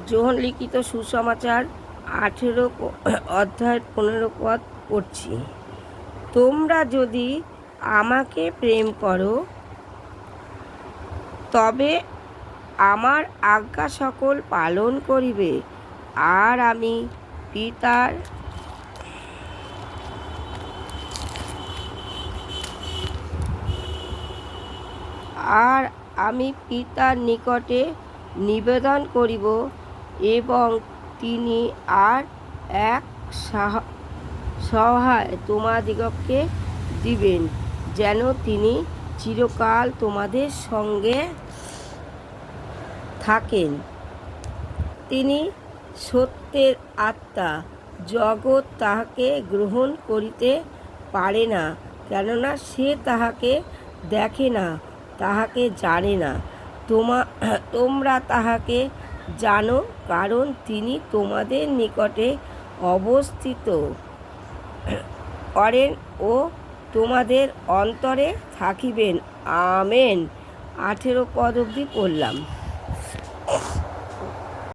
যোহন লিখিত সুসমাচার 18 অধ্যায় 15 পদ পড়ছি। তোমরা যদি আমাকে প্রেম করো তবে আমার আজ্ঞা সকল পালন করিবে, আর আমি পিতার নিকটে নিবেদন করিব, এবং তিনি আর এক সহায় তোমাদিগকে দিবেন, যেন তিনি চিরকাল তোমাদের সঙ্গে থাকেন। তিনি সত্যের আত্মা। জগৎ তাহাকে গ্রহণ করিতে পারে না, কেননা সে তাহাকে দেখে না, তাহাকে জানে না। তোমরা তাহাকে জানো, কারণ তিনি তোমাদের নিকটে অবস্থিত করেন ও তোমাদের অন্তরে থাকিবেন। আমেন। 18 পদ অবধি পড়লাম।